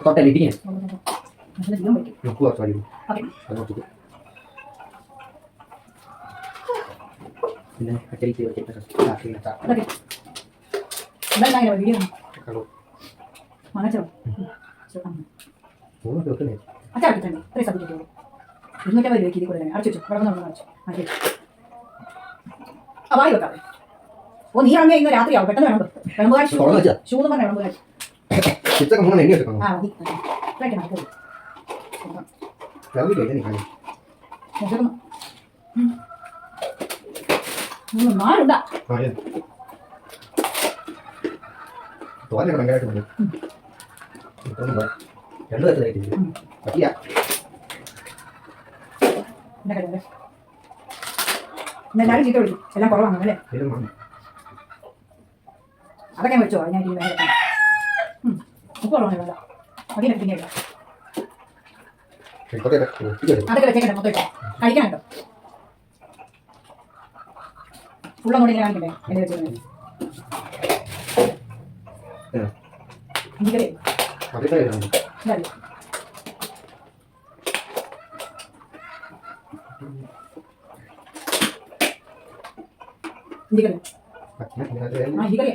തൊട്ടല്ലേ ഇടിക്കാൻ ഉപ്പ് കുറച്ച് വലിയ അത് നോക്കിട്ട് പിന്നെ കട്ടിലേക്ക് വെച്ചിട്ട് വെക്കുന്നേ ഓ നീ അങ്ങനെ ഇന്ന് രാത്രിയാവും പെട്ടെന്ന് വിളമ്പ് വിളമ്പുകാർ ഷൂന്ന് പറഞ്ഞ വിളമ്പുകാർ നാലുണ്ടാ എല്ലാവരും ചീത്ത വിളിക്കും എല്ലാം കുറവാണ് അല്ലേ അതൊക്കെ വെച്ചോ ഞാൻ ഉപ്പ് കുറവാണ് വേണ്ട അതിനെ പിന്നെ അതൊക്കെ വെച്ചേക്കട്ടെ മൊത്തം കഴിക്കാൻ കേട്ടോ ഫുള്ളൊന്നും ഇങ്ങനെ കാണിക്കണ്ടേ എന്നെ വെച്ചത് ഇഞ്ചിക്കറി ഇഞ്ചിക്കറി ആ ഇഞ്ചിക്കറി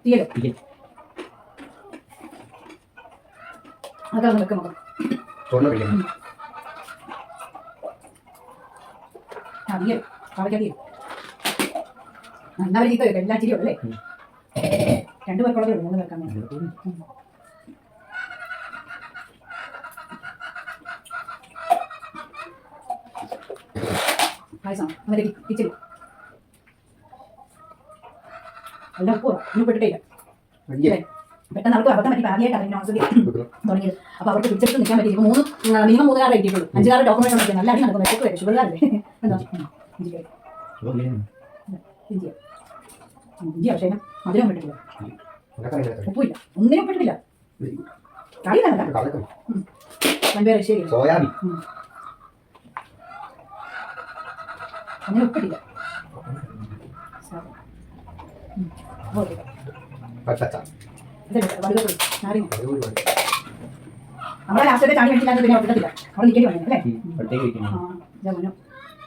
തീയല് അതാണ് വെക്ക് നോക്കാം ആ തീയൽ പാവയ്ക്ക തീയൽ എന്നാലും ചീത്ത വരും എല്ലാം ചിരിയുള്ളൂ അല്ലേ 2 പേർക്കുള്ളതേ ഉള്ളൂ 3 പേർക്കാണ് പായസം അങ്ങനെ കിച്ചടി എല്ലാം ഉപ്പ് ഇട്ടിട്ടില്ല പെട്ടെന്ന് അവർക്ക് അബദ്ധം പറ്റി ആദ്യമായിട്ട് നോൺസി തുടങ്ങിയത് അപ്പോൾ അവർക്ക് പിടിച്ചിട്ട് നിൽക്കാൻ പറ്റി ഇപ്പോൾ മിനിമം 3 കാർഡ് കിട്ടിയിട്ടുള്ളൂ 5 കാർഡ് ഡോക്യുമെന്റ് ഉണ്ട് നല്ല അടി നടക്കുന്നു എപ്പോൾ വരും ഷുഗർകാരല്ലേ എന്താ ഇഞ്ചി പക്ഷേ മധുരം ഇട്ടിട്ടില്ല ഉപ്പില്ല ഒന്നിനും ഇട്ടിട്ടില്ല കറിയല്ല വൻപേർ ശരി അങ്ങനെ ഉപ്പിട്ടില്ല നമ്മളെ ലാസ്റ്റത്തെ ചാണി വെച്ചില്ലാതെ പിന്നെ ഒട്ടിട്ടില്ല അവിടെ നിൽക്കേണ്ടി വന്നു അല്ലേ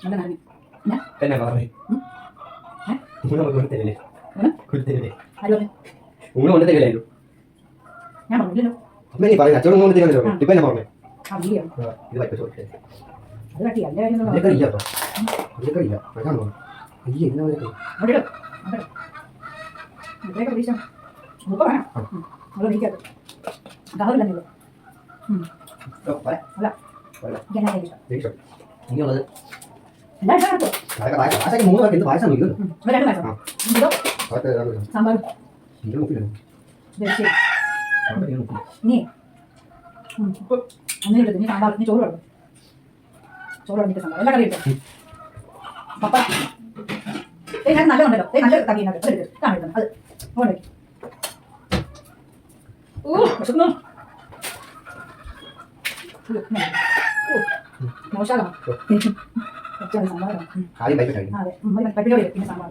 നല്ല നന്ദി ഞാൻ പറഞ്ഞില്ലല്ലോ അത് കട്ടി പ്രതീക്ഷ മുപ്പ വേണം അവിടെ നീക്കത് കവറില്ലെന്നുള്ളൂ അല്ല സാമ്പാർ നീ അങ്ങനെ എടുത്തു നീ സാമ്പാർ നീ ചോറ് വേണം ചോറ് വേണ്ടിട്ട് സാമ്പാർ എല്ലാ കറി എടുത്തു പപ്പ ഞാൻ നല്ലതുണ്ടല്ലോ നല്ല തട്ടിയുണ്ട് അത് എടുത്ത് കാണിക്കണം അത് ഓടെ വിശക്കുന്നു മോശമാണോ സാമ്പാറാണ് അതെ പട്ടിലോട് പിന്നെ സാമ്പാർ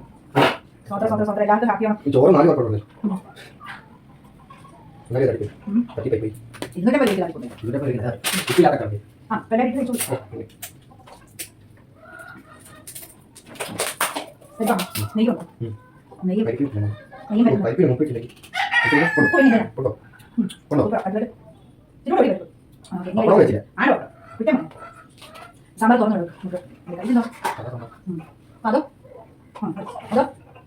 സ്വന്തം എല്ലാവർക്കും ഹാപ്പിയാണ് ഇന്നത്തെ നെയ്യുണ്ടോ സാമ്പാർ തുറന്നു അതോ അതോ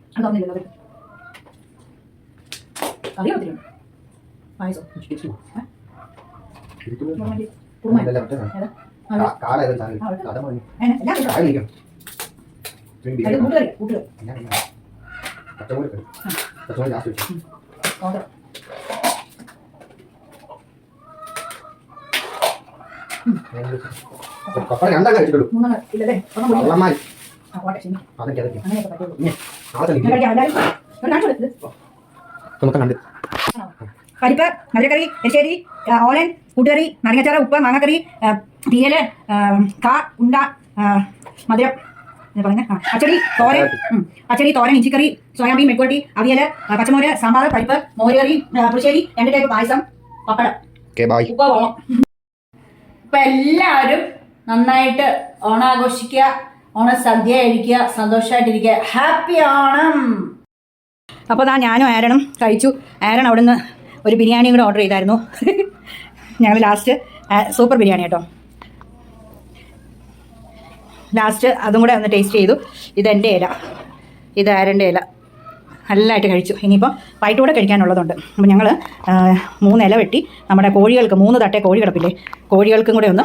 അത് തുറന്നില്ലല്ലോ കറി ഒത്തിരിയുണ്ട് പായസം പപ്പട രണ്ടാം കഴിച്ചിട്ടുള്ളൂ മൂന്നെണ്ണം ഇല്ലല്ലേ ഒന്നും കൂടി കള്ളന്മാർ ആ പോട്ടെ ശരി അതൊക്കെ അതൊക്കെ അങ്ങനെയൊക്കെ പറ്റുള്ളൂ നാളെ ഞാൻ കഴിക്കാം എല്ലാവരും ഒരു കാണിച്ചു കൊടുത്തത് നമുക്ക് കണ്ട് പരിപ്പ് മധുരക്കറി എരിശ്ശേരി ഓലൻ കൂട്ടുകറി നാരങ്ങച്ചാറ് ഉപ്പ് മാങ്ങക്കറി തീയല് കാ ഉണ്ട മധുരം പറയുന്നത് അച്ചടി തോരൻ അച്ചടി തോരൻ ഇഞ്ചിക്കറി സോയാബീൻ മെഴുക്കുവരട്ടി അവിയൽ പച്ചമോര് സാമ്പാർ പരിപ്പ് മോരുകറി പുളിശ്ശേരി 2 ടൈപ്പ് പായസം പപ്പടം ഉപ്പ് വെള്ളം. ഇപ്പം എല്ലാവരും നന്നായിട്ട് ഓണാഘോഷിക്കുക, ഓണസദ്യ കഴിക്കുക, സന്തോഷമായിട്ടിരിക്കുക. ഹാപ്പി ഓണം. അപ്പോൾ ഞാനും ആരണും കഴിച്ചു. ആരൺ അവിടുന്ന് ഒരു ബിരിയാണിയും കൂടെ ഓർഡർ ചെയ്തായിരുന്നു. ഞങ്ങൾ ലാസ്റ്റ് സൂപ്പർ ബിരിയാണി കേട്ടോ, ലാസ്റ്റ് അതും കൂടെ ഒന്ന് ടേസ്റ്റ് ചെയ്തു. ഇതെൻ്റെ ഇല, ഇത് ആരൻ്റെ ഇല. നല്ലതായിട്ട് കഴിച്ചു. ഇനിയിപ്പോൾ വൈകിട്ടൂടെ കഴിക്കാനുള്ളതുണ്ട്. അപ്പോൾ ഞങ്ങൾ 3 ഇല വെട്ടി നമ്മുടെ കോഴികൾക്ക് 3 തട്ടേ കോഴി കിടപ്പില്ലേ, കോഴികൾക്കും കൂടെ ഒന്ന്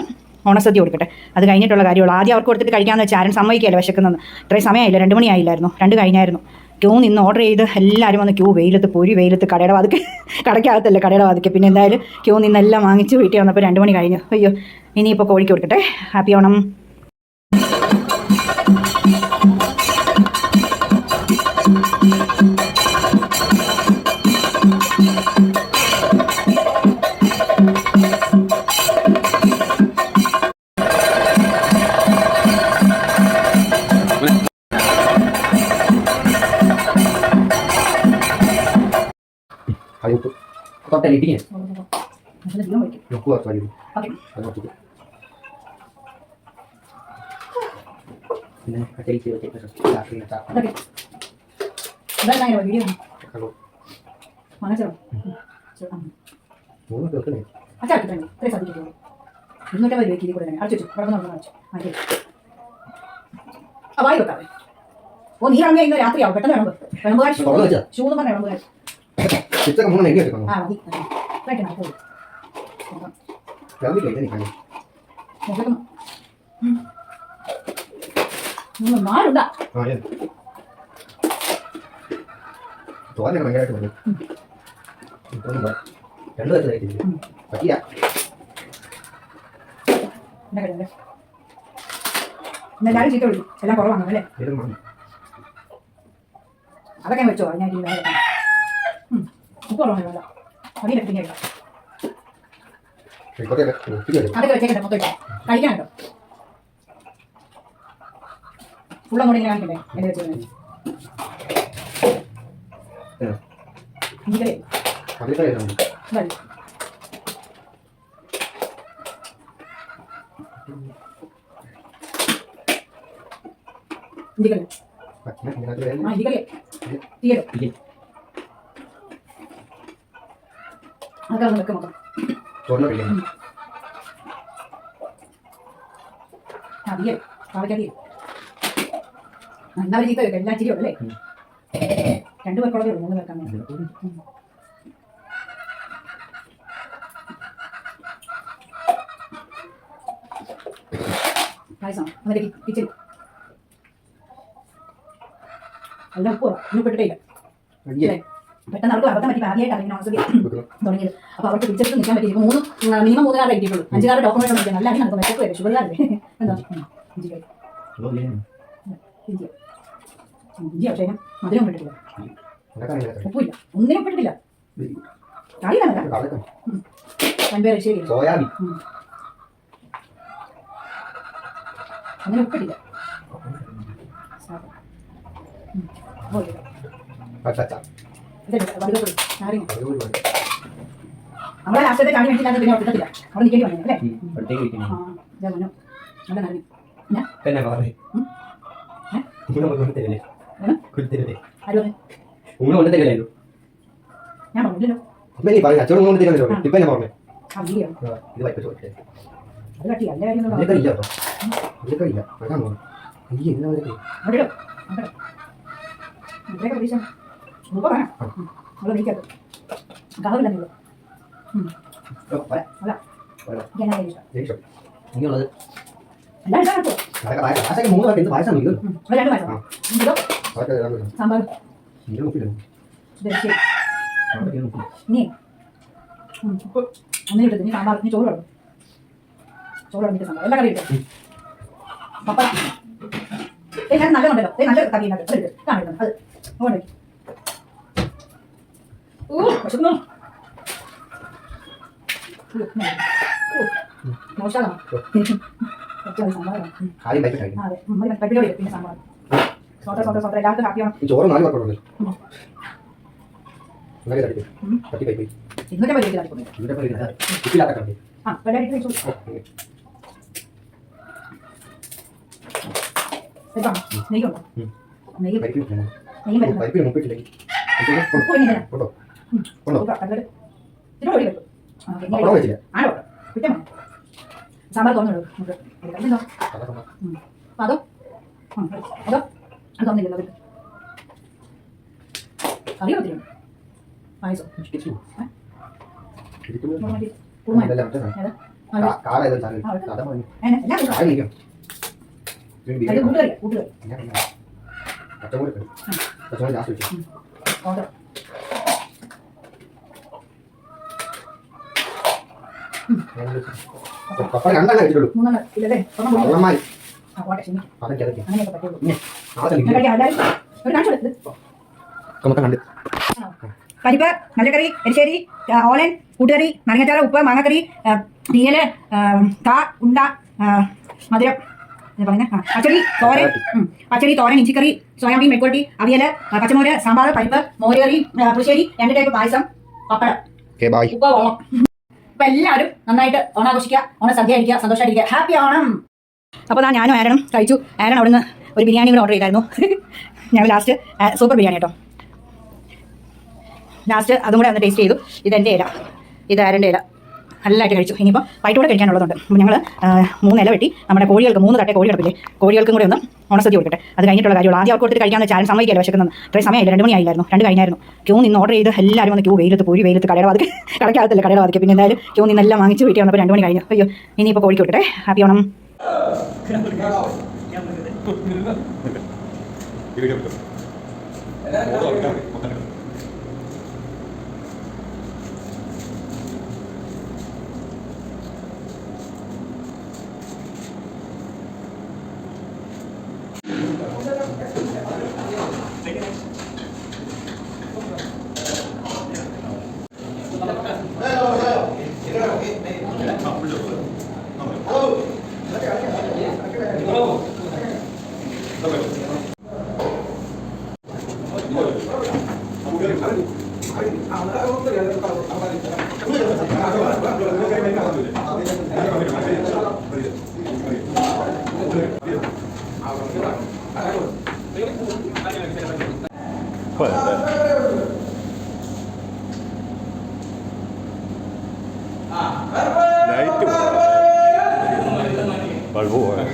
ഓണസദ്യ കൊടുക്കട്ടെ. അത് കഴിഞ്ഞിട്ടുള്ള കാര്യമുള്ളൂ. ആദ്യം അവർക്ക് കൊടുത്തിട്ട് കഴിക്കാമെന്ന് വെച്ചാൽ ആരും സമ്മതിക്കുകയല്ല, വിശക്കുന്നത്. ഇത്രയും സമയമായില്ല, 2 മണിയായില്ലായിരുന്നു, 2 കഴിഞ്ഞായിരുന്നു. ക്യൂ നിന്ന് ഓർഡർ ചെയ്ത് എല്ലാവരും വന്ന് ക്യൂ, വെയിലത്ത് പൊരി വെയിലത്ത്, കടയുടെ വാതിക്ക്, കടയ്ക്കകത്തല്ല കടയുടെ വാതിക്ക്. പിന്നെ എന്തായാലും ക്യൂ നിന്നെല്ലാം വാങ്ങിച്ച് വീട്ടിൽ വന്നപ്പോൾ 2 മണി കഴിഞ്ഞു. അയ്യോ, ഇനിയിപ്പോൾ കോഴിക്ക് കൊടുക്കട്ടെ. ഹാപ്പി ഓണം. ഉപ്പ് തൊട്ടല്ലേ ഇട്ടിങ്ങനെ ഉപ്പ് കുറച്ച് വലിയ ഓക്കെ, അത് നോക്കിയിട്ട് പിന്നെ അച്ചടിച്ച് ഓക്കെ. ഇതെല്ലാം വീഡിയോ മനസ്സിലോ 3 പേർക്കല്ലേ അച്ചാക്കിട്ടുണ്ട്. ഇത്രയും സാധിക്കുള്ളൂ. 250 രൂപയ്ക്ക് ഇത് കൂടെ തന്നെ അടച്ചു വെച്ചു. കുഴപ്പം വെച്ചു മാറ്റി ആ വായി വെക്കാവേ. ഓ, നീ ഇറങ്ങി ഇന്ന് രാത്രിയാവും. പെട്ടെന്ന് വിളമ്പുകാർ ഷൂന്ന് പറഞ്ഞ വിളമ്പുകാർ. ആ മതി, നോക്കുന്നു മാറുണ്ടാ. തോന്നൊക്കെ ഭയങ്കരമായിട്ട് വന്നു. 2 പേർക്ക് പറ്റില്ല. എല്ലാവരും ചീത്ത വിളിക്കും, എല്ലാം കുറവാണ് അല്ലേ? അതൊക്കെ വെച്ചോ. ഞാൻ ഉപ്പ് കുറവാണ് വേണ്ട, മതി വെച്ചിട്ട് അതൊക്കെ വെച്ചേക്കട്ടെ. മൊത്തം കഴിക്കാൻ കേട്ടോ. ഫുള്ളും കൂടെ ഇങ്ങനെ കാണിക്കണ്ടേ എന്നെ വെച്ച് ഇഞ്ചിക്കറി ഇഞ്ചിക്കറി ആ ഇഞ്ചിക്കറി തീയലോ അതൊക്കെ ഒന്ന് വെക്കും മൊത്തം. ആ തീയൽ പാവയ്ക്ക തീയൽ നന്നായി ചീത്ത വെക്കാം. എല്ലാം ചിരിയുള്ളൂ അല്ലേ? 2 പേർക്കുള്ളതേ ഉള്ളൂ, 3 പേർക്കാണ്. പായസം അങ്ങനെ കിച്ചൺ എല്ലാം ഉപ്പ് ഇന്നിപ്പെട്ടിട്ടേ ഇല്ല. പെട്ടെന്ന് അവർക്ക് അബദ്ധം പറ്റി ആദ്യമായിട്ടാണ് ഇങ്ങനെ ഓണസദ്യ തുടങ്ങിയത്. അപ്പോൾ അവർക്ക് പിടിച്ചെടുത്ത് നിൽക്കാൻ പറ്റി. ഇപ്പോൾ മിനിമം 3 കാർഡ് കിട്ടിയിട്ടുള്ളൂ. 5 കാർഡ് ഡോക്യുമെന്റ് നോക്കിയാൽ നല്ല അടി നടക്കും. വെച്ചൊക്കെ വരും ഷുഗർകാരല്ലേ. എന്താ ഇഞ്ചി ഇഞ്ചി പക്ഷേ മധുരം ഇട്ടിട്ടില്ല, ഉപ്പില്ല, ഒന്നിനും ഇട്ടിട്ടില്ല. അറിയില്ല രണ്ടുപേരെ ശരി അങ്ങനെ ഉപ്പിട്ടില്ല. നമ്മളെ ലാസ്റ്റത്തെ ചാടി മേടിച്ചില്ലാതെ പിന്നെ കിട്ടത്തില്ല. അവിടെ നിൽക്കേണ്ടി വന്നു അല്ലേ? നല്ല നന്ദി. ഞാൻ പറഞ്ഞില്ലല്ലോ. അത് കട്ടി അല്ലേ പ്രതീക്ഷ അല്ല സാമ്പാർ നീ ഒന്നിനും ഇട്ടത്. നീ സാമ്പാർ നീ ചോറ് വേണം. ചോറ് ഇളക്കിയിട്ട് സാമ്പാർ എല്ലാ കറിയും ഇട്ടു പപ്പ ഞാൻ നല്ലതുണ്ടല്ലോ നല്ല കറി ഉണ്ടാക്കും അത് കാണിക്കണം അത് അതുകൊണ്ട് വിശക്കുന്നു മോശമാണ് സാമ്പാറാണ് അതെ കട്ടിലോട് പിന്നെ സാമ്പാർ സ്വന്തം എല്ലാവർക്കും ഹാപ്പിയാണ് ചോറ് 4 പേർക്കുണ്ട് ഇന്നത്തെ പരിപാടി ആ വെള്ളരിക്ക വെച്ചു നെയ്യുണ്ടോ നെയ്യ് സാമ്പാർ തോന്നുള്ളൂ അതോ അതോ അത് തോന്നില്ലല്ലോ കറി ഒത്തിരി പായസം പരിപ്പ് മല്ലക്കറി എരിശ്ശേരി ഓലൻ കൂട്ടുകറി നാരങ്ങാച്ചാറ് ഉപ്പ് മാങ്ങക്കറി തീയല് കാ ഉണ്ട മധുരം പച്ചടി തോരൻ ഇഞ്ചിക്കറി സോയാബീൻ മെഴുക്കുവരട്ടി അവിയല് പച്ചമോര് സാമ്പാർ പരിപ്പ് മോരുകറി പുളിശ്ശേരി 2 ടൈപ്പ് പായസം പപ്പടം ഉപ്പ് ഓണം അപ്പൊ എല്ലാവരും നന്നായിട്ട് ഓണാഘോഷിക്കുക ഓണസദ്യ അടിക്കുക സന്തോഷമായിരിക്കുക ഹാപ്പി ഓണം. അപ്പോൾ ഞാനും ആരണം കഴിച്ചു. ആരണം അവിടുന്ന് ഒരു ബിരിയാണി കൂടെ ഓർഡർ ചെയ്തായിരുന്നു. ഞങ്ങൾ ലാസ്റ്റ് സൂപ്പർ ബിരിയാണി കേട്ടോ, ലാസ്റ്റ് അതും കൂടെ ഒന്ന് ടേസ്റ്റ് ചെയ്തു. ഇതെൻ്റെ ഇല, ഇത് ആരൻ്റെ ഇല, നല്ലതായിട്ട് കഴിച്ചു. ഇനിയിപ്പോൾ വൈകിട്ടൂടെ കഴിക്കാനുള്ളതുണ്ട്. അപ്പോൾ ഞങ്ങൾ 3 ഇല വെട്ടി നമ്മുടെ കോഴികൾക്ക് 3 തട്ടേ കോഴി കിടപ്പില്ലേ, കോഴികൾക്കും കൂടെ ഒന്ന് ഓണസദ്യ കൊടുക്കട്ടെ. അത് കഴിഞ്ഞിട്ടുള്ള കാര്യമുള്ളൂ. ആദ്യം അവർക്ക് കൊടുത്തിട്ട് കഴിക്കാമെന്ന് ചാനൽ സമ്മതിക്കില്ല, വിശക്കുന്നത് ഇത്രയും സമയമില്ല, 2 മണിയായില്ലായിരുന്നു, 2 കഴിഞ്ഞായിരുന്നു. ക്യൂ നിന്ന് ഓർഡർ ചെയ്ത് എല്ലാവരും വന്ന് ക്യൂ വെയിലത്ത് പോയി വെയിലത്ത് കടയുടെ വാതിക്ക് കടയ്ക്കകത്തല്ല കടയുടെ വാതിക്ക്. പിന്നെ എന്തായാലും ക്യൂ നിന്നെല്ലാം വാങ്ങിച്ച് വീട്ടിൽ വന്നപ്പോൾ 2 മണി കഴിഞ്ഞു. അയ്യോ ഇനിയിപ്പോൾ കോഴിക്ക് കൊടുക്കട്ടെ. ഹാപ്പി ഓണം. ബൾബ് പോയാ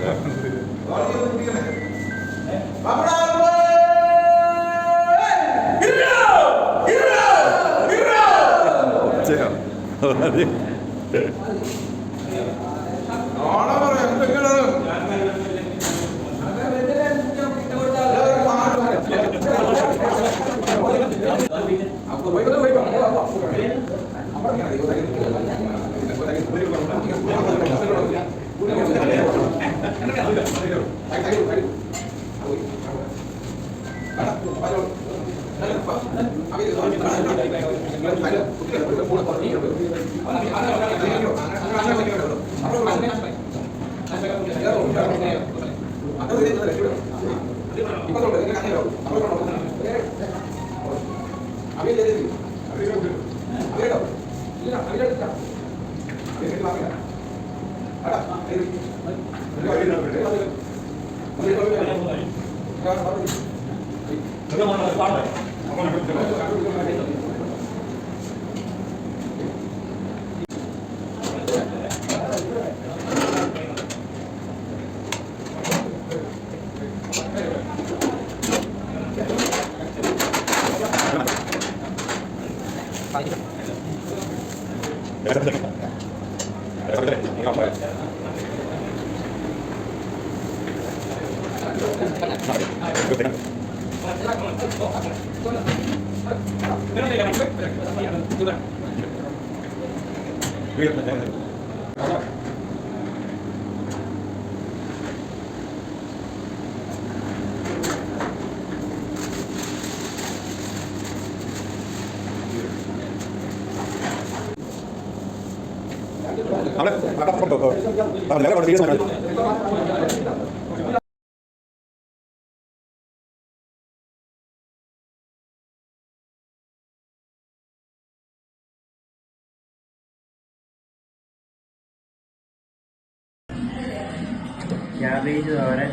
ക്യാബേജ് തോരൻ,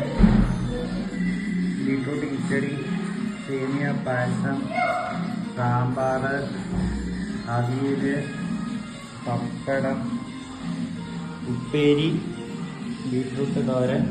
ബീട്രൂട്ട് കിച്ചടി, സേമിയ പായസം, സാമ്പാർ, അവിയൽ, പപ്പടം, ഉപ്പേരി, ബീട്രൂട്ട് തോരൻ,